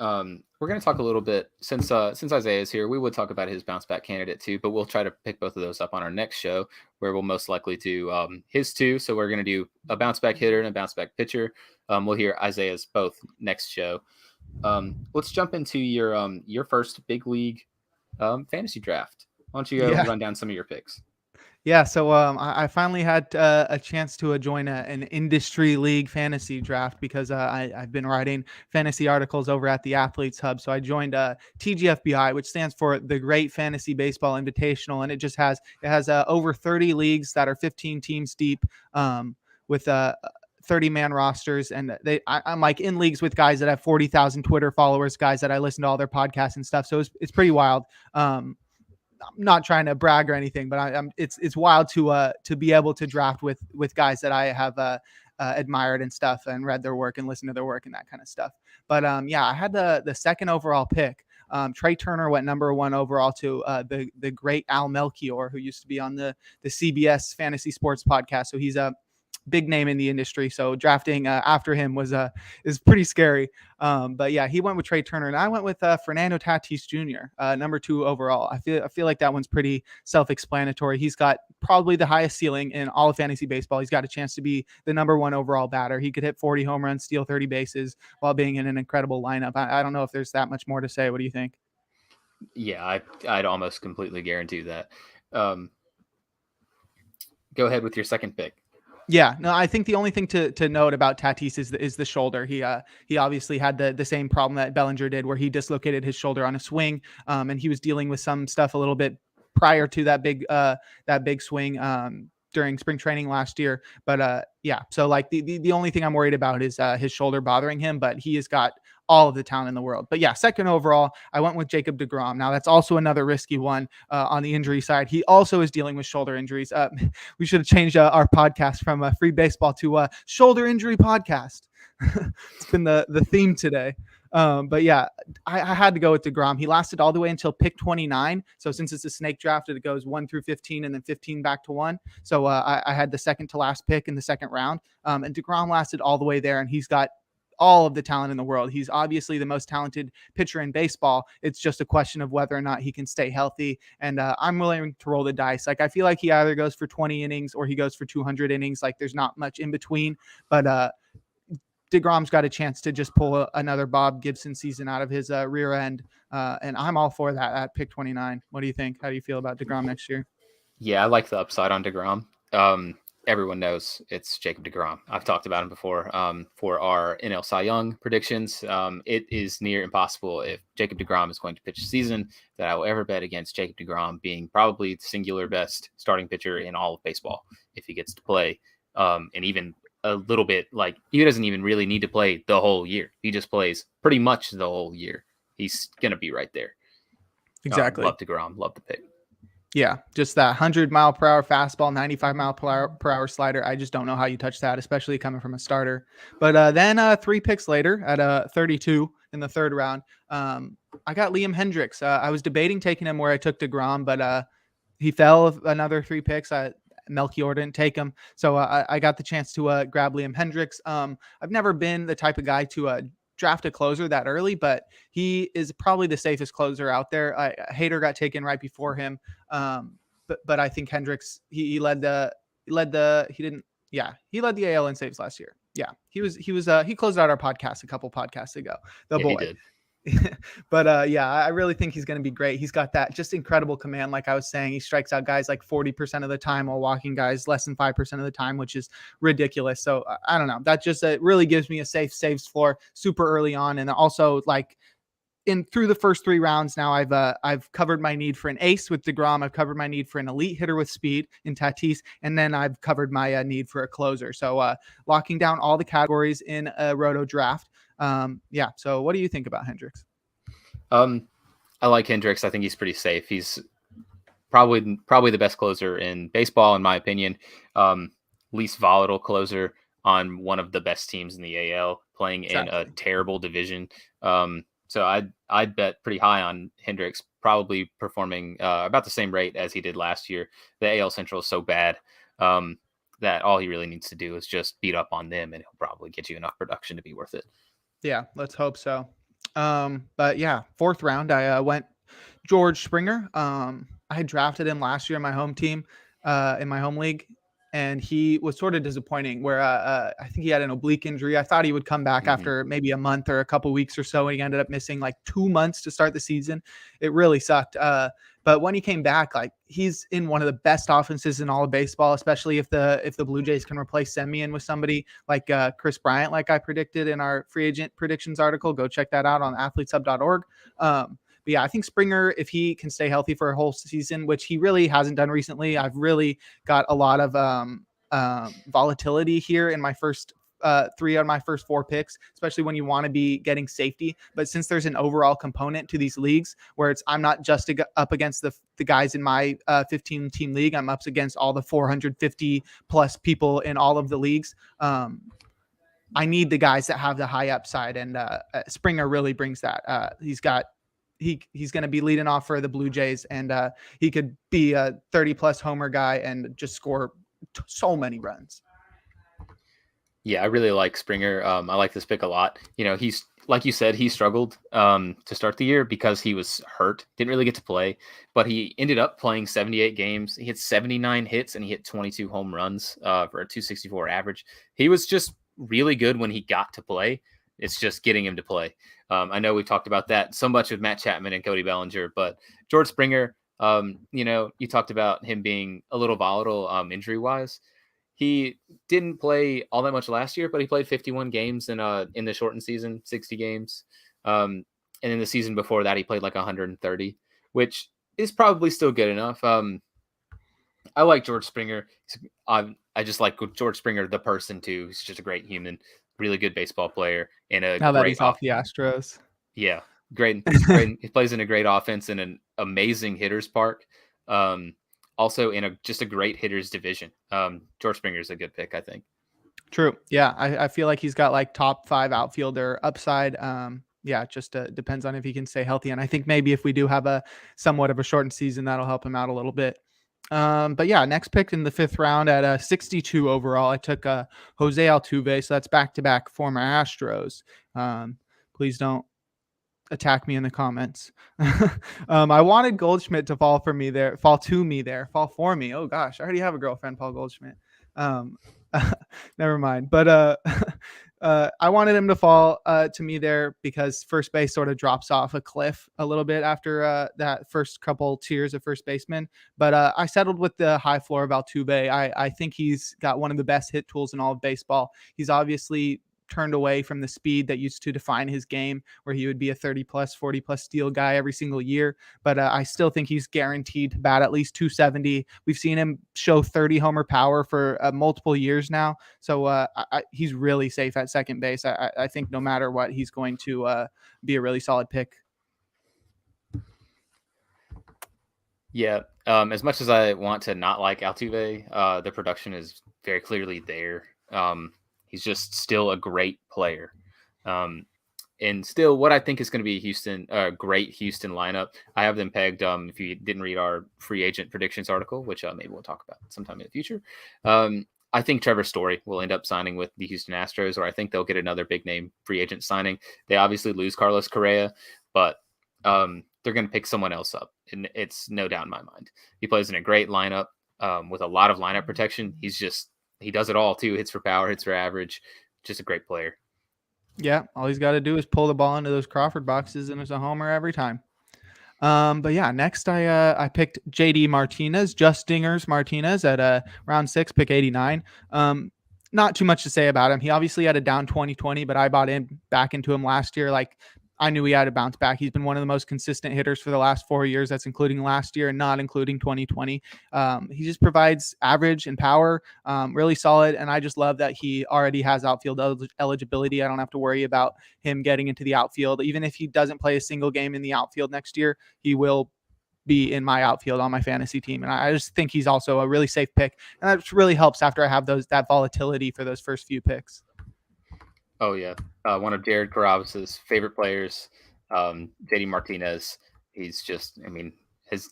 We're going to talk a little bit since Isaiah is here. We would talk about his bounce back candidate too, but we'll try to pick both of those up on our next show, where we'll most likely do his two. So we're going to do a bounce back hitter and a bounce back pitcher. We'll hear Isaiah's both next show. Let's jump into your first big league fantasy draft. Why don't you run down some of your picks? Yeah, so I finally had a chance to join an industry league fantasy draft because I've been writing fantasy articles over at the Athletes Hub. So I joined TGFBI, which stands for the Great Fantasy Baseball Invitational, and it has over 30 leagues that are 15 teams deep, with 30-man rosters, and I'm like in leagues with guys that have 40,000 Twitter followers, guys that I listen to all their podcasts and stuff. So it's pretty wild. I'm not trying to brag or anything, but it's wild to be able to draft with guys that I have admired and stuff, and read their work and listened to their work and that kind of stuff. But I had the second overall pick. Trey Turner went number 1 overall to the great Al Melchior, who used to be on the CBS Fantasy Sports podcast. So he's a big name in the industry. So drafting after him is pretty scary. But yeah, he went with Trey Turner, and I went with Fernando Tatis Jr., number 2 overall. I feel like that one's pretty self-explanatory. He's got probably the highest ceiling in all of fantasy baseball. He's got a chance to be the number 1 overall batter. He could hit 40 home runs, steal 30 bases while being in an incredible lineup. I don't know if there's that much more to say. What do you think? Yeah, I'd almost completely guarantee that. Go ahead with your second pick. Yeah, no, I think the only thing to note about Tatis is the shoulder. He obviously had the same problem that Bellinger did, where he dislocated his shoulder on a swing, and he was dealing with some stuff a little bit prior to that big swing during spring training last year. But so like the only thing I'm worried about is his shoulder bothering him, but he has got all of the talent in the world. But yeah, second overall, I went with Jacob Degrom. Now that's also another risky one on the injury side. He also is dealing with shoulder injuries. We should have changed our podcast from Free Baseball to Shoulder Injury Podcast. It's been the theme today. But yeah, I had to go with Degrom. He lasted all the way until pick 29. So since it's a snake draft, it goes 1 through 15 and then 15 back to 1. So I had the second to last pick in the second round. And Degrom lasted all the way there, and he's got all of the talent in the world. He's obviously the most talented pitcher in baseball. It's just a question of whether or not he can stay healthy. And I'm willing to roll the dice. Like, I feel like he either goes for 20 innings or he goes for 200 innings. Like, there's not much in between. But DeGrom's got a chance to just pull another Bob Gibson season out of his rear end. And I'm all for that at pick 29. What do you think? How do you feel about DeGrom next year? Yeah, I like the upside on DeGrom. Everyone knows it's Jacob Degrom. I've talked about him before for our NL Cy Young predictions. It is near impossible if Jacob Degrom is going to pitch a season that I will ever bet against Jacob Degrom being probably the singular best starting pitcher in all of baseball if he gets to play. And even a little bit, like, he doesn't even really need to play the whole year. He just plays pretty much the whole year. He's going to be right there. Exactly. Love DeGrom. Love the pick. Yeah, just that 100-mile-per-hour fastball, 95-mile-per-hour slider. I just don't know how you touch that, especially coming from a starter. But then 3 picks later at 32 in the third round, I got Liam Hendricks. I was debating taking him where I took DeGrom, but he fell another 3 picks. Melchior didn't take him. So I got the chance to grab Liam Hendricks. I've never been the type of guy to draft a closer that early, but he is probably the safest closer out there. Hader got taken right before him. But I think Hendricks, he led the AL in saves last year. Yeah. He closed out our podcast a couple podcasts ago. The boy. He did. But I really think he's going to be great. He's got that just incredible command. Like I was saying, he strikes out guys like 40% of the time while walking guys less than 5% of the time, which is ridiculous. So I don't know. That just really gives me a safe saves floor super early on. And also, like, through the first 3 rounds now, I've covered my need for an ace with DeGrom. I've covered my need for an elite hitter with speed in Tatis, and then I've covered my need for a closer. So locking down all the categories in a roto draft. So what do you think about Hendricks? I like Hendricks. I think he's pretty safe. He's probably the best closer in baseball, in my opinion. Least volatile closer on one of the best teams in the AL, playing in a terrible division. So I'd bet pretty high on Hendricks probably performing about the same rate as he did last year. The AL Central is so bad that all he really needs to do is just beat up on them, and he'll probably get you enough production to be worth it. Yeah, let's hope so. But yeah, 4th round, I went George Springer. I had drafted him last year in my home team, in my home league, and he was sort of disappointing where I think he had an oblique injury. I thought he would come back after maybe a month or a couple weeks or so. He ended up missing like 2 months to start the season. It really sucked. But when he came back, like he's in one of the best offenses in all of baseball, especially if the Blue Jays can replace Semien with somebody like Chris Bryant, like I predicted in our free agent predictions article. Go check that out on athletesub.org. But yeah, I think Springer, if he can stay healthy for a whole season, which he really hasn't done recently, I've really got a lot of volatility here in my first 3 out of my first 4 picks, especially when you want to be getting safety. But since there's an overall component to these leagues where I'm not just up against the guys in my 15 team league, I'm up against all the 450 plus people in all of the leagues. I need the guys that have the high upside, and Springer really brings that. He's going to be leading off for the Blue Jays, and he could be a 30 plus homer guy and just score so many runs. Yeah, I really like Springer. I like this pick a lot. He's, like you said, he struggled to start the year because he was hurt, didn't really get to play, but he ended up playing 78 games. He hit 79 hits and he hit 22 home runs for a 264 average. He was just really good when he got to play. It's just getting him to play. I know we talked about that so much with Matt Chapman and Cody Bellinger, but George Springer, you talked about him being a little volatile injury-wise. He didn't play all that much last year, but he played 51 games in the shortened season, 60 games. And in the season before that, he played like 130, which is probably still good enough. I like George Springer. I just like George Springer, the person too. He's just a great human, really good baseball player, and now that he's off the Astros. Yeah, great. He's great. He plays in a great offense in an amazing hitter's park. Also in just a great hitters division. George Springer is a good pick, I think. True. Yeah. I feel like he's got like top 5 outfielder upside. Yeah, it just depends on if he can stay healthy. And I think maybe if we do have a somewhat of a shortened season, that'll help him out a little bit. But yeah, next pick in the 5th round at 62 overall, I took Jose Altuve. So that's back-to-back former Astros. Please don't attack me in the comments. I wanted Goldschmidt to fall to me there. Oh gosh, I already have a girlfriend, Paul Goldschmidt. Never mind. But I wanted him to fall to me there because first base sort of drops off a cliff a little bit after that first couple tiers of first baseman. But I settled with the high floor of Altuve. I think he's got one of the best hit tools in all of baseball. He's obviously turned away from the speed that used to define his game, where he would be a 30 plus 40 plus steal guy every single year. But I still think he's guaranteed to bat at least 270. We've seen him show 30 homer power for multiple years now. So he's really safe at second base. I think no matter what, he's going to be a really solid pick. Yeah. As much as I want to not like Altuve, the production is very clearly there. He's just still a great player. And still what I think is going to be a great Houston lineup. I have them pegged. If you didn't read our free agent predictions article, which maybe we'll talk about sometime in the future. I think Trevor Story will end up signing with the Houston Astros, or I think they'll get another big name free agent signing. They obviously lose Carlos Correa, but they're going to pick someone else up. And it's no doubt in my mind. He plays in a great lineup with a lot of lineup protection. He does it all too. Hits for power, hits for average. Just a great player. Yeah. All he's got to do is pull the ball into those Crawford boxes and it's a homer every time. But yeah, next I picked JD Martinez, Just Dingers Martinez at round 6, pick 89. Not too much to say about him. He obviously had a down 2020, but I bought back into him last year. Like I knew he had to bounce back. He's been one of the most consistent hitters for the last 4 years. That's including last year and not including 2020. He just provides average and power, really solid. And I just love that he already has outfield eligibility. I don't have to worry about him getting into the outfield. Even if he doesn't play a single game in the outfield next year, he will be in my outfield on my fantasy team. And I just think he's also a really safe pick. And that really helps after I have that volatility for those first few picks. Oh, yeah. One of Jared Carrabis's favorite players, JD Martinez. he's just, I mean,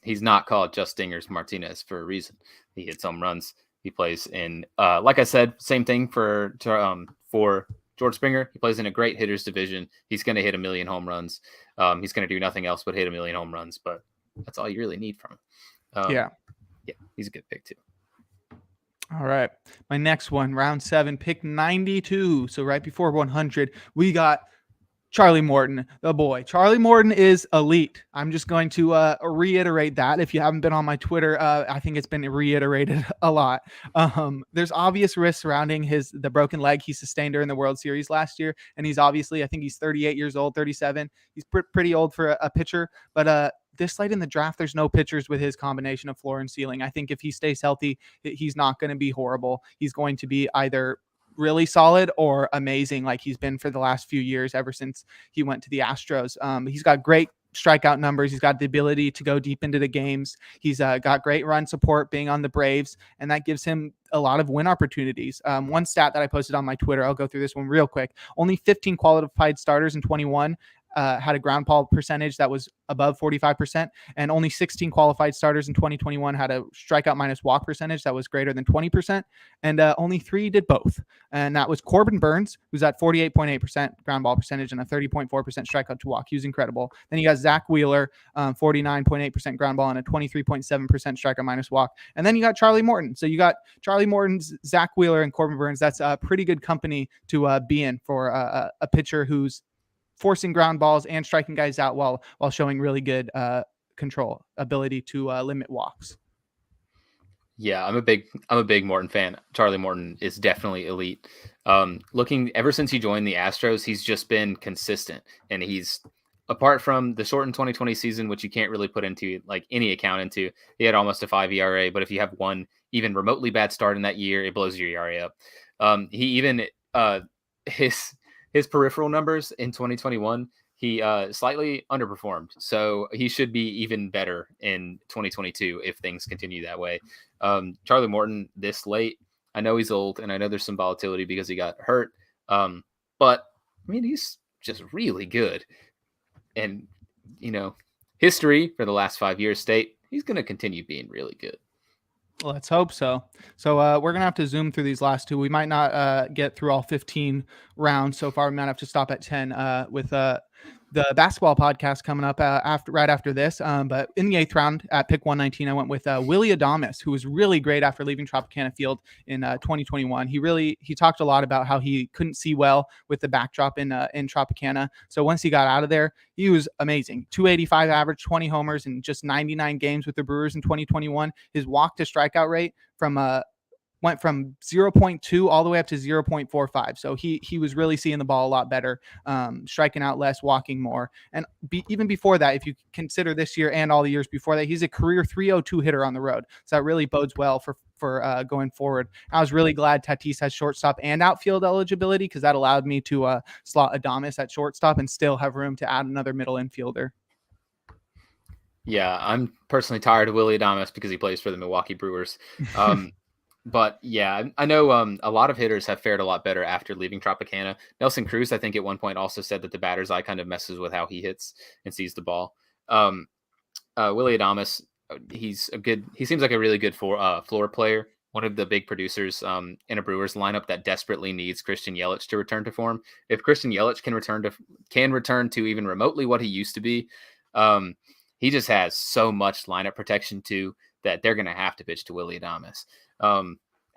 he's not called just Dingers Martinez for a reason. He hits home runs. He plays in, like I said, same thing for George Springer. He plays in a great hitters division. He's going to hit 1 million home runs. He's going to do nothing else but hit 1 million home runs, but that's all you really need from him. Yeah, he's a good pick too. All right. My next one, round 7, pick 92. So right before 100, we got Charlie Morton, the boy. Charlie Morton is elite. I'm just going to reiterate that. If you haven't been on my Twitter, I think it's been reiterated a lot. There's obvious risks surrounding the broken leg he sustained during the World Series last year. And he's obviously, I think he's 38 years old, 37. He's pretty old for a pitcher. But this late in the draft, there's no pitchers with his combination of floor and ceiling. I think if he stays healthy, he's not going to be horrible. He's going to be either really solid or amazing like he's been for the last few years ever since he went to the Astros. He's got great strikeout numbers. He's got the ability to go deep into the games. He's got great run support being on the Braves, and that gives him a lot of win opportunities. One stat that I posted on my Twitter, I'll go through this one real quick. Only 15 qualified starters in 21 had a ground ball percentage that was above 45%, and only 16 qualified starters in 2021 had a strikeout minus walk percentage that was greater than 20%, and only 3 did both. And that was Corbin Burns, who's at 48.8% ground ball percentage and a 30.4% strikeout to walk. He was incredible. Then you got Zach Wheeler, 49.8% ground ball and a 23.7% strikeout minus walk. And then you got Charlie Morton. So you got Charlie Morton's, Zach Wheeler, and Corbin Burns. That's a pretty good company to be in for a pitcher who's forcing ground balls and striking guys out while showing really good control ability to limit walks. Yeah, I'm a big Morton fan. Charlie Morton is definitely elite. Looking ever since he joined the Astros, he's just been consistent, and he's, apart from the shortened 2020 season, which you can't really put into like any account into, he had almost a 5 ERA, but if you have one even remotely bad start in that year, it blows your ERA up. He even his peripheral numbers in 2021, he slightly underperformed. So he should be even better in 2022 if things continue that way. Charlie Morton this late, I know he's old and I know there's some volatility because he got hurt. But I mean, he's just really good. And, you know, history for the last 5 years state, he's going to continue being really good. Let's hope so. So we're going to have to zoom through these last 2. We might not get through all 15 rounds so far. We might have to stop at 10 with the basketball podcast coming up right after this. But in the 8th round at pick 119, I went with Willy Adames, who was really great after leaving Tropicana Field in 2021. He talked a lot about how he couldn't see well with the backdrop in Tropicana. So once he got out of there, he was amazing. 285 average, 20 homers in just 99 games with the Brewers in 2021. His walk to strikeout rate went from 0.2 all the way up to 0.45. So he was really seeing the ball a lot better, striking out less, walking more. And even before that, if you consider this year and all the years before that, he's a career 302 hitter on the road. So that really bodes well for going forward. I was really glad Tatis has shortstop and outfield eligibility, because that allowed me to slot Adames at shortstop and still have room to add another middle infielder. Yeah, I'm personally tired of Willy Adames because he plays for the Milwaukee Brewers. But yeah, I know a lot of hitters have fared a lot better after leaving Tropicana. Nelson Cruz, I think at one point also said that the batter's eye kind of messes with how he hits and sees the ball. Willy Adames, he seems like a really good floor player. One of the big producers in a Brewers lineup that desperately needs Christian Yelich to return to form. If Christian Yelich can return to even remotely what he used to be, he just has so much lineup protection too that they're going to have to pitch to Willy Adames.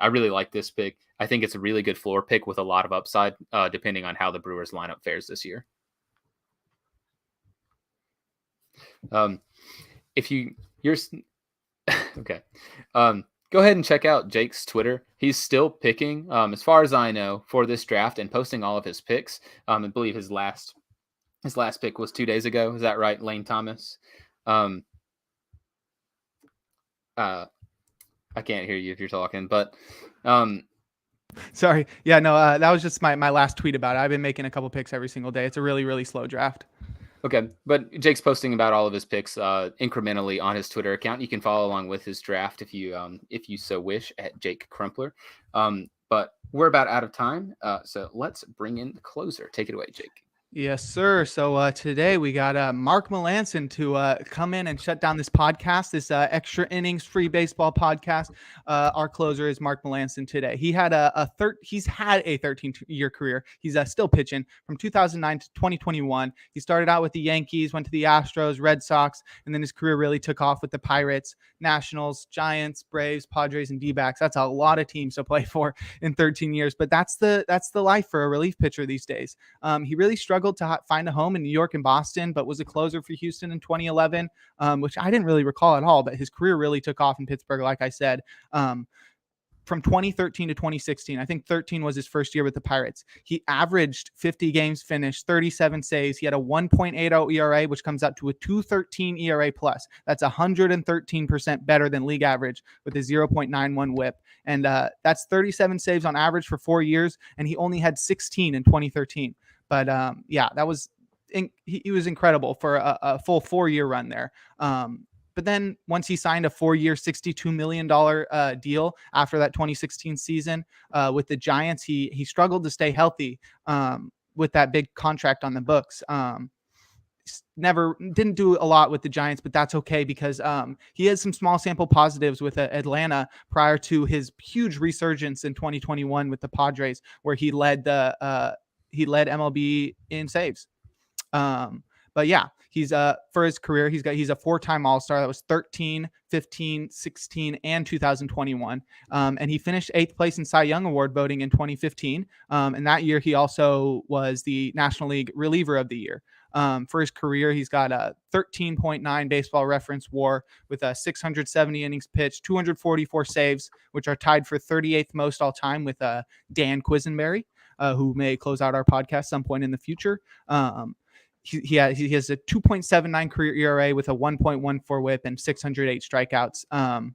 I really like this pick. I think it's a really good floor pick with a lot of upside, depending on how the Brewers lineup fares this year. Okay. Go ahead and check out Jake's Twitter. He's still picking, as far as I know, for this draft and posting all of his picks. I believe his last pick was 2 days ago. Is that right, Lane Thomas? I can't hear you if you're talking, but sorry. Yeah, no, that was just my last tweet about it. I've been making a couple picks every single day. It's a really, really slow draft. Okay, but Jake's posting about all of his picks incrementally on his Twitter account. You can follow along with his draft if you so wish at Jake Crumpler. But we're about out of time, so let's bring in the closer. Take it away, Jake. Yes, sir. So today we got Mark Bellanson to come in and shut down this podcast, this extra innings free baseball podcast. Our closer is Mark Bellanson today. He's had a 13-year career. He's still pitching from 2009 to 2021. He started out with the Yankees, went to the Astros, Red Sox, and then his career really took off with the Pirates, Nationals, Giants, Braves, Padres, and D-backs. That's a lot of teams to play for in 13 years, but that's the life for a relief pitcher these days. He really struggled to find a home in New York and Boston, but was a closer for Houston in 2011, which I didn't really recall at all. But his career really took off in Pittsburgh, like I said. From 2013 to 2016, I think 13 was his first year with the Pirates. He averaged 50 games finished, 37 saves. He had a 1.80 ERA, which comes out to a 2.13 ERA plus. That's 113% better than league average with a 0.91 WHIP. And that's 37 saves on average for 4 years. And he only had 16 in 2013. But that was he was incredible for a full 4-year run there. But then once he signed a 4-year, $62 million deal after that 2016 season with the Giants, he struggled to stay healthy with that big contract on the books. Didn't do a lot with the Giants, but that's okay because he has some small sample positives with Atlanta prior to his huge resurgence in 2021 with the Padres, where he led MLB in saves. But yeah, he's for his career, he's a 4-time All-Star. That was 13, 15, 16, and 2021. And he finished 8th place in Cy Young Award voting in 2015. And that year he also was the National League Reliever of the Year. For his career, he's got a 13.9 Baseball Reference WAR with 670 innings pitched, 244 saves, which are tied for 38th most all time with Dan Quisenberry, who may close out our podcast some point in the future. He has a 2.79 career ERA with a 1.14 WHIP and 608 strikeouts.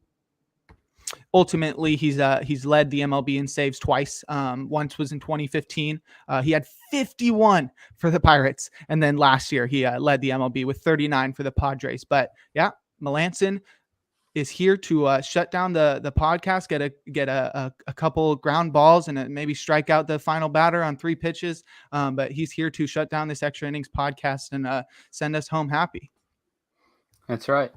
Ultimately, he's led the MLB in saves twice. Once was in 2015. He had 51 for the Pirates, and then last year he led the MLB with 39 for the Padres. But yeah, Bellanson is here to shut down the podcast, get a couple ground balls and maybe strike out the final batter on 3 pitches. But he's here to shut down this extra innings podcast and send us home happy. That's right.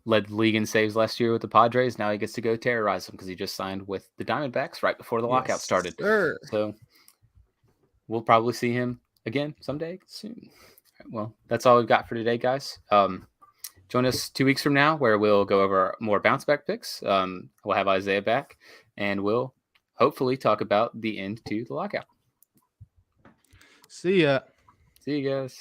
Led the league in saves last year with the Padres. Now he gets to go terrorize them because he just signed with the Diamondbacks right before the lockout started. Sir. So we'll probably see him again someday soon. Well, that's all we've got for today, guys. Join us 2 weeks from now where we'll go over more bounce back picks. We'll have Isaiah back and we'll hopefully talk about the end to the lockout. See ya. See you guys.